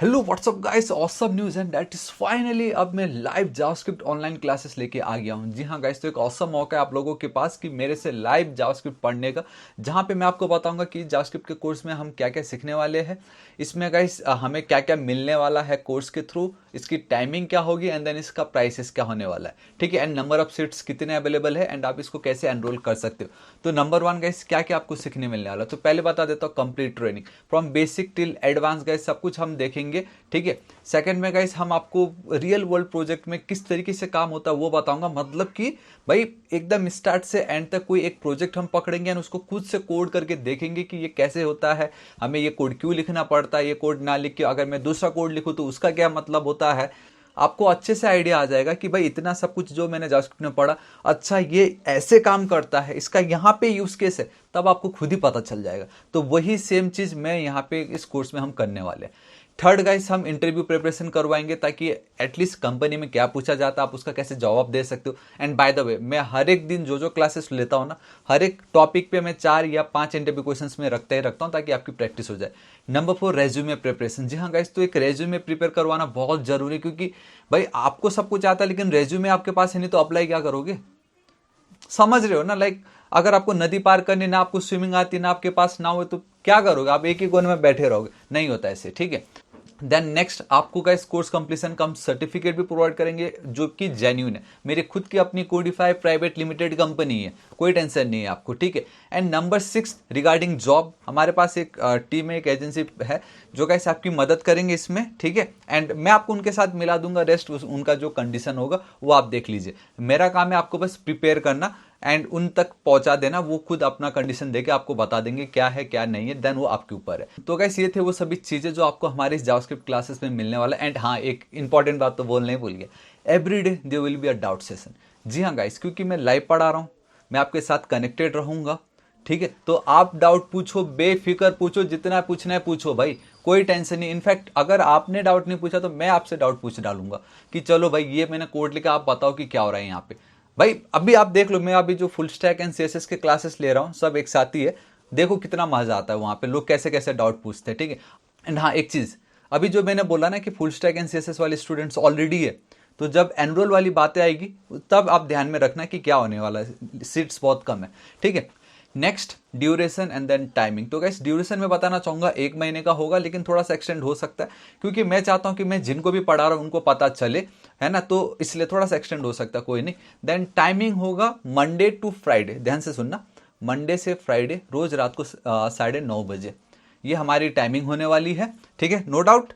Hello what's up guys, awesome news and that is finally अब मैं live JavaScript online classes लेके आ गया हूँ। जी हाँ गाइस, तो एक ऑसम मौका है आप लोगों के पास कि मेरे से लाइव जावास्क्रिप्ट पढ़ने का, जहाँ पे मैं आपको बताऊंगा कि जावास्क्रिप्ट के कोर्स में हम क्या क्या सीखने वाले हैं। इसमें गाइस हमें क्या क्या मिलने वाला है कोर्स के थ्रू, इसकी टाइमिंग क्या होगी एंड देन इसका प्राइसेस क्या होने वाला है, ठीक है। एंड नंबर ऑफ सीट्स कितने अवेलेबल है एंड आप इसको कैसे एनरोल कर सकते हो। तो नंबर वन गाइस, क्या क्या आपको सीखने मिलने वाला है। तो पहले बता देता हूँ, complete training from basic till advance guys सब कुछ हम देखेंगे, ठीक है। सेकंड में गाइस हम आपको रियल वर्ल्ड प्रोजेक्ट में किस तरीके से काम होता है वो बताऊंगा। मतलब कि भाई एकदम स्टार्ट से एंड तक कोई एक प्रोजेक्ट हम पकड़ेंगे और उसको खुद से कोड करके देखेंगे कि ये कैसे होता है, हमें ये कोड क्यों लिखना पड़ता है, ये कोड ना लिख के अगर मैं दूसरा कोड लिखूं तो उसका क्या मतलब होता है। आपको अच्छे से आइडिया आ जाएगा कि भाई इतना सब कुछ जो मैंने जावास्क्रिप्ट में पढ़ा, अच्छा ये ऐसे काम करता है, इसका यहाँ पे यूज केस है, तब आपको खुद ही पता चल जाएगा। तो वही सेम चीज मैं यहाँ पे इस कोर्स में हम करने वाले हैं। थर्ड गाइस, हम इंटरव्यू प्रिपरेशन करवाएंगे ताकि एटलीस्ट कंपनी में क्या पूछा जाता है आप उसका कैसे जवाब दे सकते हो। एंड बाय द वे, मैं हर एक दिन जो जो क्लासेस लेता हूँ ना, हर एक टॉपिक पे मैं 4 या 5 इंटरव्यू क्वेश्चंस में रखता ही रखता हूँ ताकि आपकी प्रैक्टिस हो जाए। Number 4, resume preparation. जी हाँ गाइस, तो एक रेज्यूमे प्रिपेयर करवाना बहुत जरूरी है, क्योंकि भाई आपको सब कुछ आता है लेकिन रेज्यूमे आपके पास है नहीं तो अप्लाई क्या करोगे। समझ रहे हो ना। अगर आपको नदी पार करनी ना, आपको स्विमिंग आती ना, आपके पास ना हो तो क्या करोगे आप, एक ही कोने में बैठे रहोगे, नहीं होता ऐसे, ठीक है। देन नेक्स्ट, आपको गाइस कोर्स कंप्लीशन का हम सर्टिफिकेट भी प्रोवाइड करेंगे जो कि जेन्यून है, मेरी खुद की अपनी कोडिफाई प्राइवेट लिमिटेड कंपनी है, कोई टेंशन नहीं है आपको, ठीक है। एंड नंबर 6, रिगार्डिंग जॉब, हमारे पास एक टीम है, एक एजेंसी है जो गाइस आपकी मदद करेंगे इसमें, ठीक है। एंड मैं आपको उनके साथ मिला दूंगा, रेस्ट उनका जो कंडीशन होगा वो आप देख लीजिए। मेरा काम है आपको बस प्रिपेयर करना एंड उन तक पहुंचा देना, वो खुद अपना कंडीशन देके आपको बता देंगे क्या है क्या नहीं है, देन वो आपके ऊपर है। तो गाइस ये थे वो सभी चीजें जो आपको हमारे इस जावास्क्रिप्ट क्लासेस में मिलने वाला है। एंड हाँ, एक इंपॉर्टेंट बात तो बोलने ही भूल गया, every day there will be a doubt session. जी हाँ गाइस, क्योंकि मैं लाइव पढ़ा रहा हूँ, मैं आपके साथ कनेक्टेड रहूंगा, ठीक है। तो आप डाउट पूछो, बेफिक्र पूछो, जितना पूछना है पूछो भाई, कोई टेंशन नहीं। इनफैक्ट अगर आपने डाउट नहीं पूछा तो मैं आपसे डाउट पूछ डालूंगा कि चलो भाई ये मैंने कोड लिखा, आप बताओ कि क्या हो रहा है यहाँ पे। भाई अभी आप देख लो, मैं अभी जो फुल स्टैक एंड सीएसएस के क्लासेस ले रहा हूँ सब एक साथ ही है, देखो कितना मजा आता है वहां पे, लोग कैसे कैसे डाउट पूछते हैं, ठीक है। एंड हाँ एक चीज, अभी जो मैंने बोला ना कि फुल स्टैक एंड सीएसएस वाले स्टूडेंट्स ऑलरेडी है, तो जब एनरोल वाली बातें आएगी तब आप ध्यान में रखना कि क्या होने वाला है, सीट्स बहुत कम है, ठीक है। Next, duration and then timing. तो गाइस ड्यूरेशन में बताना चाहूंगा 1 महीने का होगा, लेकिन थोड़ा सा एक्सटेंड हो सकता है क्योंकि मैं चाहता हूं कि मैं जिनको भी पढ़ा रहा हूं उनको पता चले, है ना, तो इसलिए थोड़ा सा एक्सटेंड हो सकता है, कोई नहीं। देन टाइमिंग होगा मंडे टू फ्राइडे, ध्यान से सुनना, मंडे से फ्राइडे रोज रात को 9:30 बजे, ये हमारी टाइमिंग होने वाली है, ठीक है। नो डाउट,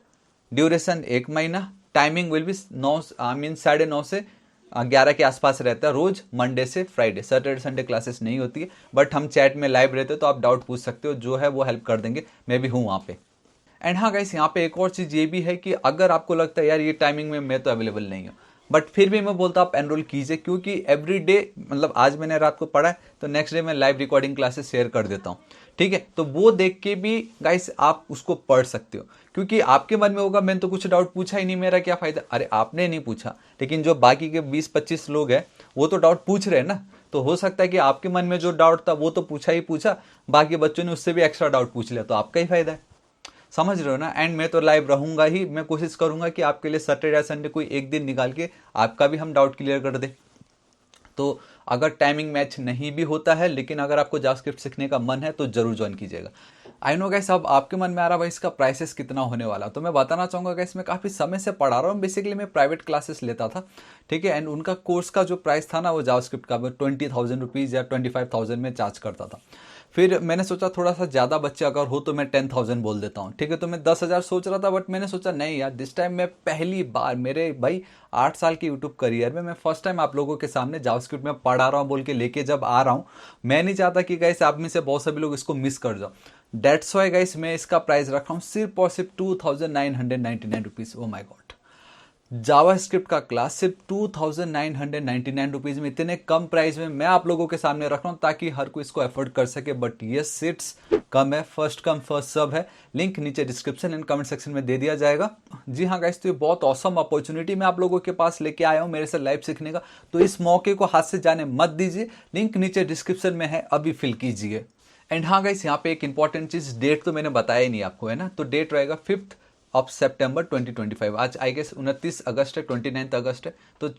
ड्यूरेशन 1 महीना, टाइमिंग विल बी 9 से 11 के आसपास रहता है रोज, मंडे से फ्राइडे। सैटरडे संडे क्लासेस नहीं होती है, बट हम चैट में लाइव रहते हैं तो आप डाउट पूछ सकते हो, जो है वो हेल्प कर देंगे, मैं भी हूँ वहाँ पे। एंड हाँ गाइस, यहाँ पे एक और चीज़ ये भी है कि अगर आपको लगता है यार ये टाइमिंग में मैं तो अवेलेबल नहीं हूँ, बट फिर भी मैं बोलता हूँ आप एनरोल कीजिए, क्योंकि एवरी डे, मतलब आज मैंने रात को पढ़ा है तो नेक्स्ट डे मैं लाइव रिकॉर्डिंग क्लासेस शेयर कर देता हूँ, ठीक है। तो वो देख के भी गाइस आप उसको पढ़ सकते हो, क्योंकि आपके मन में होगा मैंने तो कुछ डाउट पूछा ही नहीं, मेरा क्या फायदा। अरे आपने नहीं पूछा, लेकिन जो बाकी के 20-25 लोग हैं वो तो डाउट पूछ रहे हैं ना, तो हो सकता है कि आपके मन में जो डाउट था वो तो पूछा ही पूछा, बाकी बच्चों ने उससे भी एक्स्ट्रा डाउट पूछ लिया, तो आपका ही फायदा है, समझ रहे हो ना। एंड मैं तो लाइव रहूंगा ही, मैं कोशिश करूंगा कि आपके लिए सैटरडे या संडे कोई एक दिन निकाल के आपका भी हम डाउट क्लियर कर दे। तो अगर टाइमिंग मैच नहीं भी होता है, लेकिन अगर आपको जावास्क्रिप्ट सीखने का मन है तो जरूर ज्वाइन कीजिएगा। आई नो गाइस, अब आपके मन में आ रहा है भाई इसका प्राइसेस कितना होने वाला, तो मैं बताना चाहूंगा गाइस, मैं काफी समय से पढ़ा रहा हूँ, बेसिकली मैं प्राइवेट क्लासेस लेता था, ठीक है। एंड उनका कोर्स का जो प्राइस था ना वो जावास्क्रिप्ट का 20,000 रुपीज या 25,000 में चार्ज करता था। फिर मैंने सोचा थोड़ा सा ज़्यादा बच्चे अगर हो तो मैं 10,000 बोल देता हूँ, ठीक है। तो मैं 10,000 सोच रहा था, बट मैंने सोचा नहीं यार, दिस टाइम मैं पहली बार मेरे भाई 8 साल के यूट्यूब करियर में मैं फर्स्ट टाइम आप लोगों के सामने जावास्क्रिप्ट में पढ़ा रहा हूँ बोल के लेके जब आ रहा हूँ, मैं नहीं चाहता कि गाइस आप में से बहुत सभी लोग इसको मिस कर जाओ। डेट्स वाई गाइस मैं इसका प्राइस रखा हूँ सिर्फ और सिर्फ 2,999 रुपीज़। ओ माई गॉड, जावास्क्रिप्ट का क्लास सिर्फ 2,999 रुपीज में, इतने कम प्राइस में मैं आप लोगों के सामने रख रहा हूं ताकि हर कोई इसको अफोर्ड कर सके। बट ये सीट्स कम है, फर्स्ट कम फर्स्ट सर्व है, लिंक नीचे डिस्क्रिप्शन एंड कमेंट सेक्शन में दे दिया जाएगा। जी हाँ गाइस, तो ये बहुत ऑसम अपॉर्चुनिटी मैं आप लोगों के पास लेके आया हूं मेरे से लाइव सीखने का, तो इस मौके को हाथ से जाने मत दीजिए, लिंक नीचे डिस्क्रिप्शन में है, अभी फिल कीजिए। एंड हाँ गाइस, यहाँ पे एक इंपॉर्टेंट चीज, डेट तो मैंने बताया ही नहीं आपको, है ना, तो डेट रहेगा 5 ऑफ सितंबर 2025। आज आई गेस 29 अगस्त है, 29 अगस्त है, तो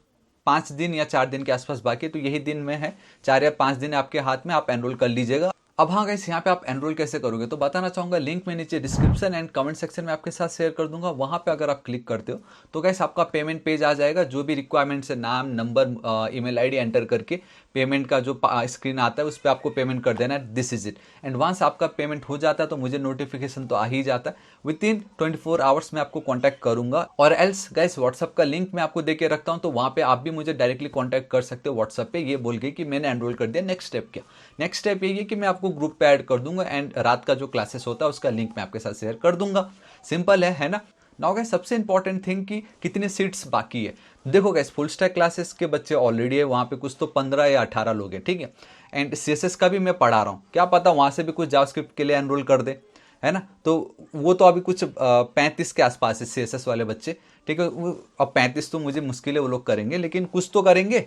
5 दिन या 4 दिन के आसपास बाकी है, तो यही दिन में है, 4 या 5 दिन आपके हाथ में, आप एनरोल कर लीजिएगा। अब हाँ गाइस, यहाँ पे आप एनरोल कैसे करोगे तो बताना चाहूंगा, लिंक में नीचे डिस्क्रिप्शन एंड कमेंट सेक्शन में आपके साथ शेयर कर दूंगा। वहां पे अगर आप क्लिक करते हो तो गाइस आपका पेमेंट पेज आ जाएगा, जो भी रिक्वायरमेंट्स है, नाम, नंबर, ईमेल आईडी एंटर करके पेमेंट का जो स्क्रीन आता है उस पर आपको पेमेंट कर देना है, this is it. And once आपका पेमेंट हो जाता है तो मुझे नोटिफिकेशन तो आ ही जाता है, विद इन 24 आवर्स में आपको कॉन्टैक्ट करूंगा। और एल्स गाइस व्हाट्सअप का लिंक मैं आपको देके रखता हूं, तो वहां पे आप भी मुझे डायरेक्टली कॉन्टैक्ट कर सकते हो व्हाट्सअप पे, ये बोल के कि मैंने एनरोल कर दिया। नेक्स्ट स्टेप क्या? नेक्स्ट स्टेप ये है कि मैं आपको ग्रुप पे ऐड कर दूंगा एंड रात का जो क्लासेस होता है उसका लिंक मैं आपके साथ शेयर कर दूंगा। सिंपल है ना? नाउ गाइस सबसे इंपॉर्टेंट थिंग कि कितने सीट्स बाकी है। देखो गाइस फुल स्टैक क्लासेस के बच्चे ऑलरेडी है वहाँ पे, कुछ तो 15 या 18 लोग हैं, ठीक है। एंड सीएसएस का भी मैं पढ़ा रहा हूँ, क्या पता वहाँ से भी कुछ जावास्क्रिप्ट के लिए एनरोल कर दे, है ना। तो वो तो अभी कुछ 35 के आसपास है सीएसएस वाले बच्चे, ठीक है। अब 35 तो मुझे मुश्किल है वो लोग करेंगे, लेकिन कुछ तो करेंगे,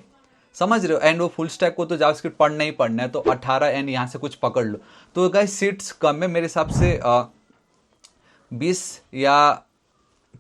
समझ रहे हो। एंड वो फुल स्टैक को तो जावास्क्रिप्ट पढ़ना ही पढ़ना है, तो 18 एंड यहाँ से कुछ पकड़ लो। तो गाइस सीट्स कम है मेरे हिसाब से, 20 या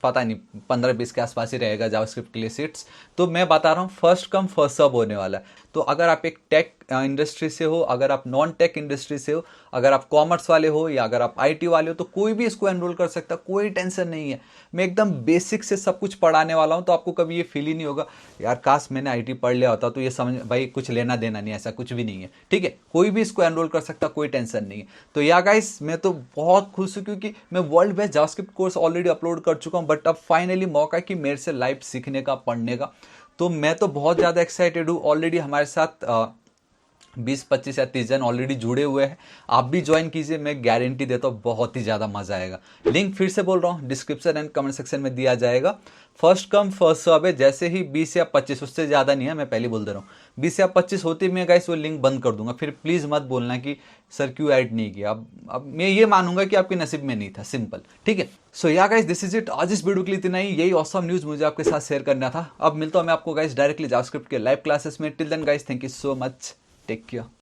पता नहीं 15-20 के आसपास ही रहेगा जावास्क्रिप्ट के लिए सीट्स। तो मैं बता रहा हूँ फर्स्ट कम फर्स्ट सर्व होने वाला है। तो अगर आप एक टेक इंडस्ट्री से हो, अगर आप नॉन टेक इंडस्ट्री से हो, अगर आप कॉमर्स वाले हो या अगर आप आईटी वाले हो, तो कोई भी इसको एनरोल कर सकता, कोई टेंशन नहीं है। मैं एकदम बेसिक से सब कुछ पढ़ाने वाला हूँ, तो आपको कभी ये फील ही नहीं होगा यार काश मैंने आईटी पढ़ लिया होता, तो ये समझ भाई कुछ लेना देना नहीं, ऐसा कुछ भी नहीं है, ठीक है। कोई भी इसको एनरोल कर सकता, कोई टेंशन नहीं है। तो या गाइस मैं तो बहुत खुश हूँ, क्योंकि मैं world best JavaScript course already upload कर चुका हूँ, बट अब फाइनली मौका है कि मेरे से लाइव सीखने का, पढ़ने का। तो मैं तो बहुत ज़्यादा एक्साइटेड हूँ। ऑलरेडी हमारे साथ 20-25 या 30 जन ऑलरेडी जुड़े हुए हैं, आप भी ज्वाइन कीजिए, मैं गारंटी देता हूँ बहुत ही ज़्यादा मज़ा आएगा। लिंक फिर से बोल रहा हूँ, डिस्क्रिप्शन एंड कमेंट सेक्शन में दिया जाएगा। फर्स्ट कम फर्स्ट सर्व है, जैसे ही 20 या 25, उससे ज़्यादा नहीं है, मैं पहले बोल दे रहा हूँ, 20 या 25 होती मैं गाइस वो लिंक बंद कर दूंगा। फिर प्लीज़ मत बोलना कि सर क्यों ऐड नहीं किया। अब मैं ये मानूंगा कि आपके नसीब में नहीं था, सिंपल, ठीक है। सो या गाइस दिस इज इट, आज इस वीडियो के लिए इतना ही, यही ऑसम न्यूज़ मुझे आपके साथ शेयर करना था। अब मिलता हूँ मैं आपको गाइस डायरेक्टली जावास्क्रिप्ट के लाइव क्लासेस में। Till then guys, thank you so much, take care.